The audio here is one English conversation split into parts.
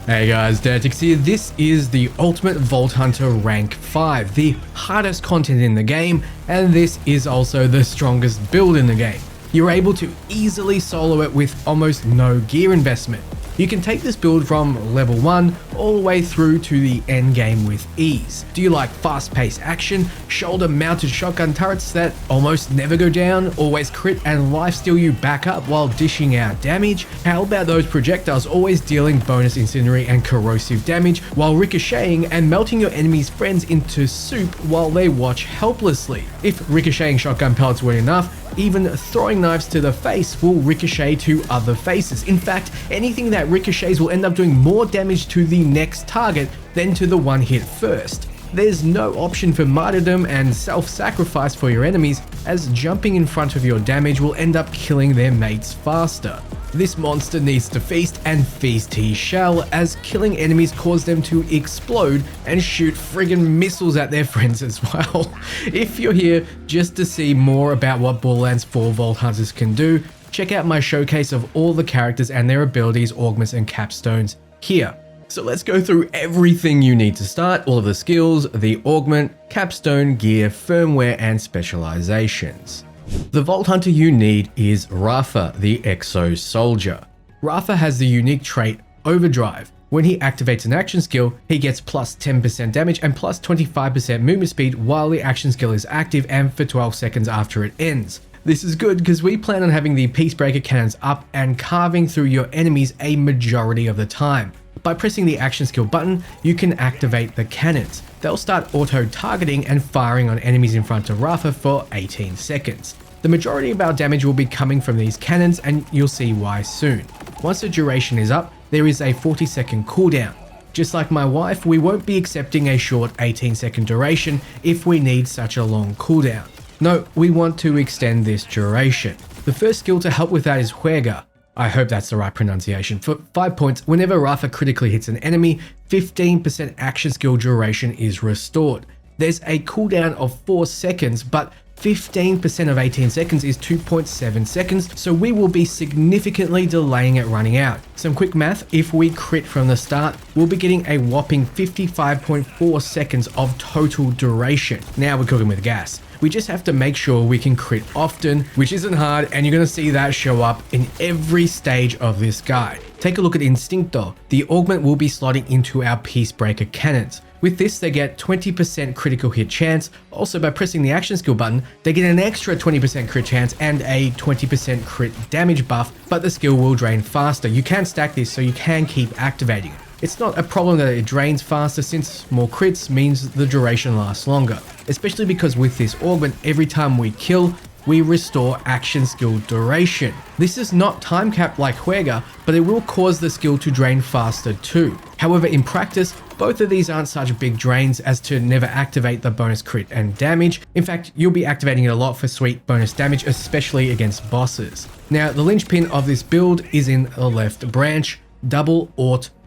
Hey guys, Dirtix here. This is the Ultimate Vault Hunter Rank 5, the hardest content in the game, and this is also the strongest build in the game. You're able to easily solo it with almost no gear investment. You can take this build from level 1 all the way through to the end game with ease. Do you like fast-paced action, shoulder-mounted shotgun turrets that almost never go down, always crit and lifesteal you back up while dishing out damage? How about those projectiles always dealing bonus incendiary and corrosive damage while ricocheting and melting your enemy's friends into soup while they watch helplessly? If ricocheting shotgun pellets weren't enough, even throwing knives to the face will ricochet to other faces. In fact, anything that ricochets will end up doing more damage to the next target than to the one hit first. There's no option for martyrdom and self-sacrifice for your enemies, as jumping in front of your damage will end up killing their mates faster. This monster needs to feast, and feast he shall, as killing enemies cause them to explode and shoot friggin' missiles at their friends as well. If you're here just to see more about what Borderlands 4 Vault Hunters can do, check out my showcase of all the characters and their abilities, augments and capstones here. So let's go through everything you need to start, all of the skills, the augment, capstone, gear, firmware and specializations. The Vault Hunter you need is Rafa, the Exo Soldier. Rafa has the unique trait Overdrive. When he activates an action skill, he gets plus 10% damage and plus 25% movement speed while the action skill is active and for 12 seconds after it ends. This is good because we plan on having the Peacebreaker cannons up and carving through your enemies a majority of the time. By pressing the action skill button, you can activate the cannons. They'll start auto-targeting and firing on enemies in front of Rafa for 18 seconds. The majority of our damage will be coming from these cannons, and you'll see why soon. Once the duration is up, there is a 40-second cooldown. Just like my wife, we won't be accepting a short 18-second duration if we need such a long cooldown. No, we want to extend this duration. The first skill to help with that is Juerga. I hope that's the right pronunciation. For 5 points, whenever Rafa critically hits an enemy, 15% action skill duration is restored. There's a cooldown of 4 seconds, but 15% of 18 seconds is 2.7 seconds, so we will be significantly delaying it running out. Some quick math, if we crit from the start, we'll be getting a whopping 55.4 seconds of total duration. Now we're cooking with gas. We just have to make sure we can crit often, which isn't hard, and you're going to see that show up in every stage of this guide. Take a look at Instincto. The augment will be slotting into our Peacebreaker cannons. With this, they get 20% critical hit chance. Also, by pressing the action skill button, they get an extra 20% crit chance and a 20% crit damage buff, but the skill will drain faster. You can stack this so you can keep activating it. It's not a problem that it drains faster, since more crits means the duration lasts longer, especially because with this augment, every time we kill, we restore action skill duration. This is not time capped like Juerga, but it will cause the skill to drain faster too. However, in practice, both of these aren't such big drains as to never activate the bonus crit and damage. In fact, you'll be activating it a lot for sweet bonus damage, especially against bosses. Now, the linchpin of this build is in the left branch. Double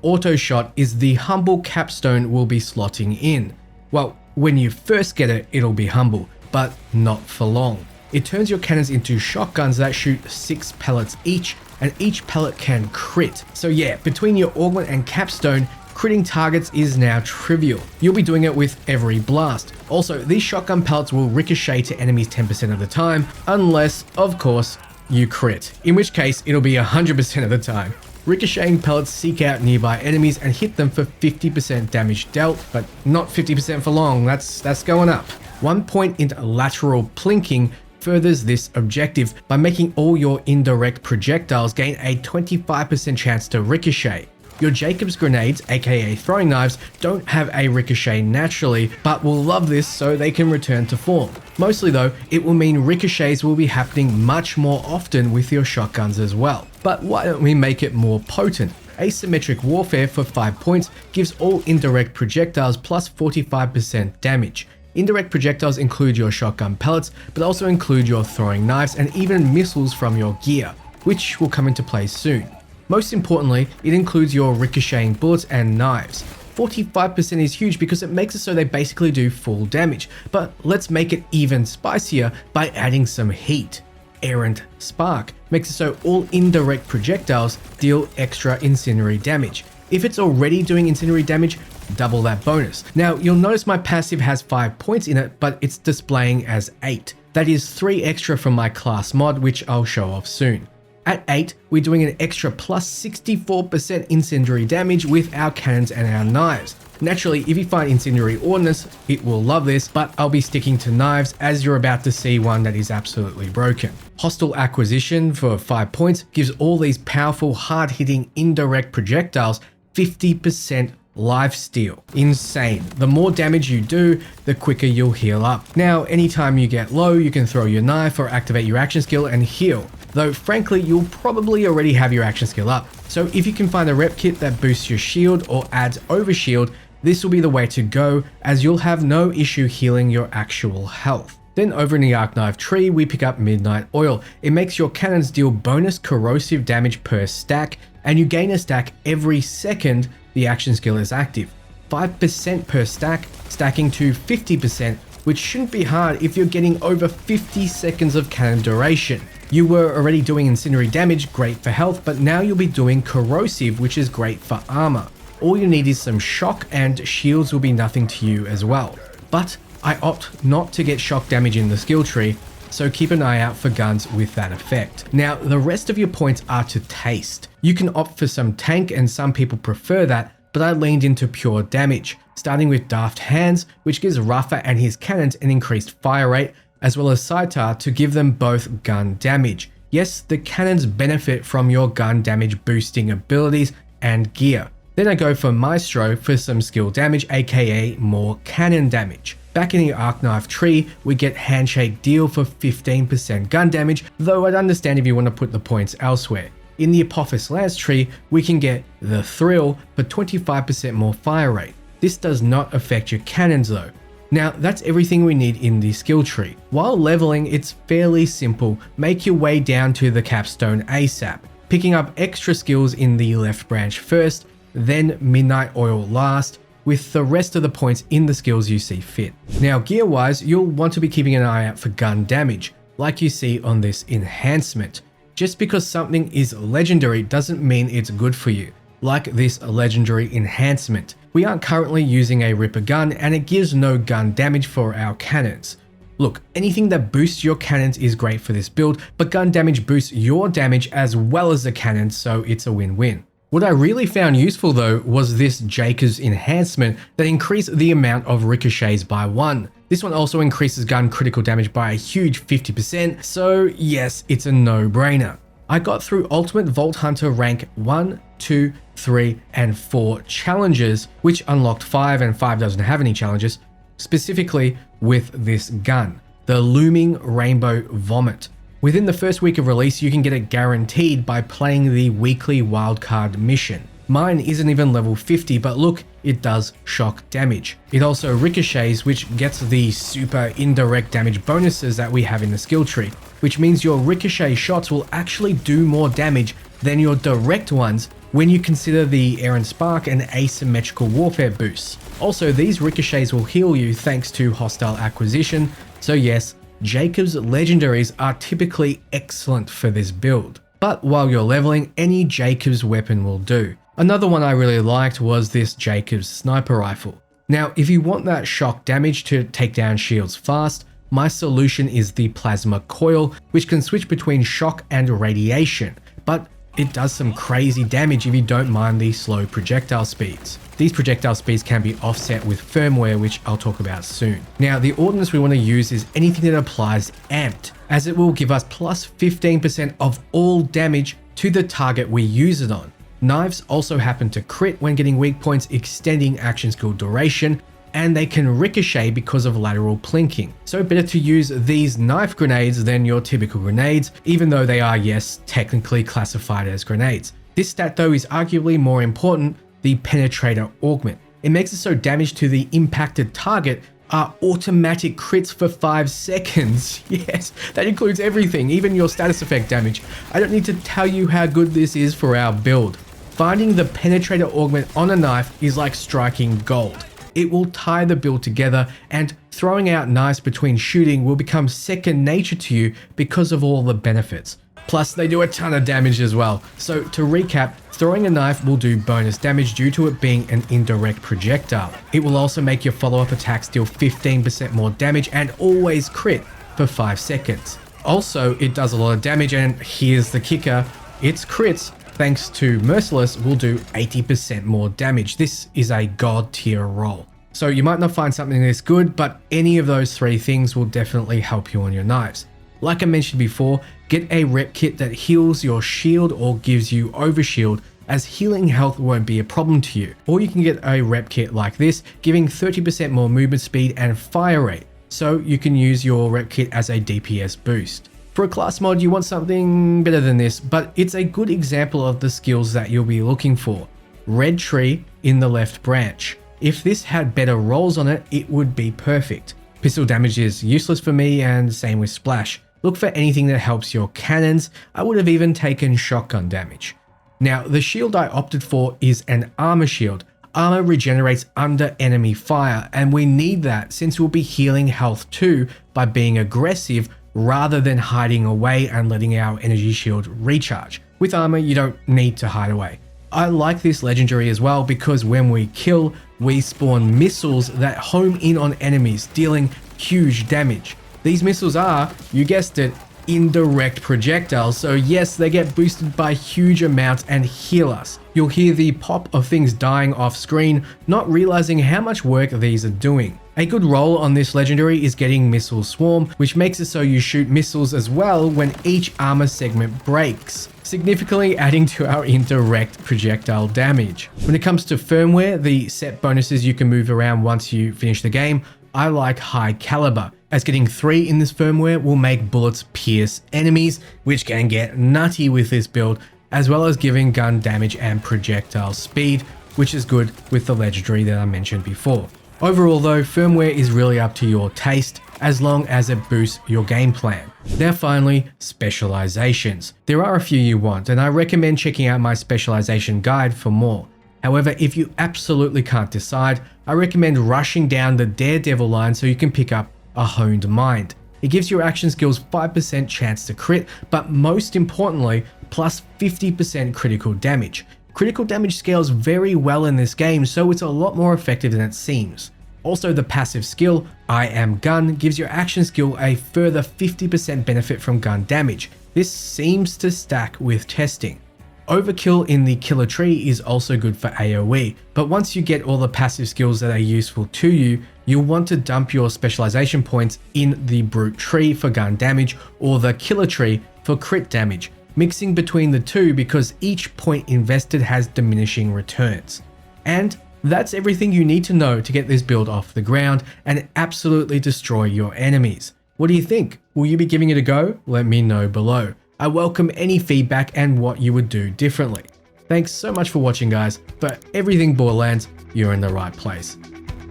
auto shot is the humble capstone we'll be slotting in. Well, when you first get it, it'll be humble, but not for long. It turns your cannons into shotguns that shoot 6 pellets each, and each pellet can crit. So yeah, between your augment and capstone, critting targets is now trivial. You'll be doing it with every blast. Also, these shotgun pellets will ricochet to enemies 10% of the time, unless, of course, you crit, in which case it'll be 100% of the time. Ricocheting pellets seek out nearby enemies and hit them for 50% damage dealt, but not 50% for long, that's going up. 1 point in lateral plinking furthers this objective by making all your indirect projectiles gain a 25% chance to ricochet. Your Jacob's grenades, aka throwing knives, don't have a ricochet naturally, but will love this so they can return to form. Mostly though, it will mean ricochets will be happening much more often with your shotguns as well. But why don't we make it more potent? Asymmetric Warfare for 5 points gives all indirect projectiles plus 45% damage. Indirect projectiles include your shotgun pellets, but also include your throwing knives and even missiles from your gear, which will come into play soon. Most importantly, it includes your ricocheting bullets and knives. 45% is huge because it makes it so they basically do full damage, but let's make it even spicier by adding some heat. Errant Spark makes it so all indirect projectiles deal extra incendiary damage. If it's already doing incendiary damage, double that bonus. Now, you'll notice my passive has 5 points in it, but it's displaying as 8. That is 3 extra from my class mod, which I'll show off soon. At 8, we're doing an extra plus 64% incendiary damage with our cannons and our knives. Naturally, if you find incendiary ordnance, it will love this, but I'll be sticking to knives as you're about to see one that is absolutely broken. Hostile Acquisition for 5 points gives all these powerful, hard-hitting, indirect projectiles 50% lifesteal. Insane. The more damage you do, the quicker you'll heal up. Now, anytime you get low, you can throw your knife or activate your action skill and heal. Though frankly, you'll probably already have your action skill up. So if you can find a rep kit that boosts your shield or adds overshield, this will be the way to go, as you'll have no issue healing your actual health. Then over in the Arc Knife tree, we pick up Midnight Oil. It makes your cannons deal bonus corrosive damage per stack, and you gain a stack every second the action skill is active. 5% per stack, stacking to 50%, which shouldn't be hard if you're getting over 50 seconds of cannon duration. You were already doing incendiary damage, great for health, but now you'll be doing corrosive, which is great for armor. All you need is some shock, and shields will be nothing to you as well. But I opt not to get shock damage in the skill tree, so keep an eye out for guns with that effect. Now, the rest of your points are to taste. You can opt for some tank, and some people prefer that, but I leaned into pure damage, starting with Daft Hands, which gives Rafa and his cannons an increased fire rate, as well as Saitar to give them both gun damage. Yes, the cannons benefit from your gun damage boosting abilities and gear. Then I go for Maestro for some skill damage, aka more cannon damage. Back in the Arc Knife tree, we get Handshake Deal for 15% gun damage, though I'd understand if you want to put the points elsewhere. In the Apophis Lance tree, we can get the Thrill for 25% more fire rate. This does not affect your cannons though. Now, that's everything we need in the skill tree. While leveling, it's fairly simple. Make your way down to the capstone ASAP, picking up extra skills in the left branch first, then Midnight Oil last, with the rest of the points in the skills you see fit. Now, gear-wise, you'll want to be keeping an eye out for gun damage, like you see on this enhancement. Just because something is legendary doesn't mean it's good for you, like this legendary enhancement. We aren't currently using a Ripper gun, and it gives no gun damage for our cannons. Look, anything that boosts your cannons is great for this build, but gun damage boosts your damage as well as the cannons, so it's a win-win. What I really found useful though was this Jacob's enhancement that increased the amount of ricochets by 1. This one also increases gun critical damage by a huge 50%, so yes, it's a no-brainer. I got through Ultimate Vault Hunter rank 1, 2, 3, and 4 challenges, which unlocked 5, and 5 doesn't have any challenges, specifically with this gun, the Looming Rainbow Vomit. Within the first week of release, you can get it guaranteed by playing the weekly wildcard mission. Mine isn't even level 50, but look, it does shock damage. It also ricochets, which gets the super indirect damage bonuses that we have in the skill tree, which means your ricochet shots will actually do more damage than your direct ones when you consider the Air and Spark and asymmetrical warfare boosts. Also, these ricochets will heal you thanks to hostile acquisition, so yes, Jacob's legendaries are typically excellent for this build. But while you're leveling, any Jacob's weapon will do. Another one I really liked was this Jacob's sniper rifle. Now, if you want that shock damage to take down shields fast, my solution is the Plasma Coil, which can switch between shock and radiation, but it does some crazy damage if you don't mind the slow projectile speeds. These projectile speeds can be offset with firmware, which I'll talk about soon. Now, the ordnance we want to use is anything that applies amped, as it will give us plus 15% of all damage to the target we use it on. Knives also happen to crit when getting weak points, extending action skill duration, and they can ricochet because of lateral plinking. So better to use these knife grenades than your typical grenades, even though they are, yes, technically classified as grenades. This stat though is arguably more important, the Penetrator Augment. It makes it so damage to the impacted target are automatic crits for 5 seconds. Yes, that includes everything, even your status effect damage. I don't need to tell you how good this is for our build. Finding the Penetrator Augment on a knife is like striking gold. It will tie the build together, and throwing out knives between shooting will become second nature to you because of all the benefits. Plus, they do a ton of damage as well. So to recap, throwing a knife will do bonus damage due to it being an indirect projectile. It will also make your follow-up attacks deal 15% more damage and always crit for 5 seconds. Also, it does a lot of damage, and here's the kicker, its crits, thanks to Merciless, will do 80% more damage. This is a god tier roll. So you might not find something this good, but any of those 3 things will definitely help you on your knives. Like I mentioned before, get a rep kit that heals your shield or gives you overshield, as healing health won't be a problem to you. Or you can get a rep kit like this, giving 30% more movement speed and fire rate, so you can use your rep kit as a DPS boost. For a class mod, you want something better than this, but it's a good example of the skills that you'll be looking for. Red tree in the left branch. If this had better rolls on it, it would be perfect. Pistol damage is useless for me, and same with splash. Look for anything that helps your cannons. I would have even taken shotgun damage. Now, the shield I opted for is an armor shield. Armor regenerates under enemy fire, and we need that since we'll be healing health too by being aggressive rather than hiding away and letting our energy shield recharge. With armor, you don't need to hide away. I like this legendary as well because when we kill, we spawn missiles that home in on enemies, dealing huge damage. These missiles are, you guessed it, indirect projectiles, so yes, they get boosted by huge amounts and heal us. You'll hear the pop of things dying off screen, not realizing how much work these are doing. A good roll on this legendary is getting Missile Swarm, which makes it so you shoot missiles as well when each armor segment breaks, significantly adding to our indirect projectile damage. When it comes to firmware, the set bonuses you can move around once you finish the game, I like high caliber, as getting 3 in this firmware will make bullets pierce enemies, which can get nutty with this build, as well as giving gun damage and projectile speed, which is good with the legendary that I mentioned before. Overall though, firmware is really up to your taste, as long as it boosts your game plan. Now finally, specializations. There are a few you want, and I recommend checking out my specialization guide for more. However, if you absolutely can't decide, I recommend rushing down the Daredevil line so you can pick up a Honed Mind. It gives your action skills 5% chance to crit, but most importantly, plus 50% critical damage. Critical damage scales very well in this game, so it's a lot more effective than it seems. Also, the passive skill, I Am Gun, gives your action skill a further 50% benefit from gun damage. This seems to stack with testing. Overkill in the Killer Tree is also good for AoE, but once you get all the passive skills that are useful to you, you'll want to dump your specialization points in the Brute Tree for gun damage or the Killer Tree for crit damage, mixing between the two because each point invested has diminishing returns. And that's everything you need to know to get this build off the ground and absolutely destroy your enemies. What do you think? Will you be giving it a go? Let me know below. I welcome any feedback and what you would do differently. Thanks so much for watching, guys. For everything Borderlands, you're in the right place.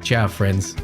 Ciao, friends.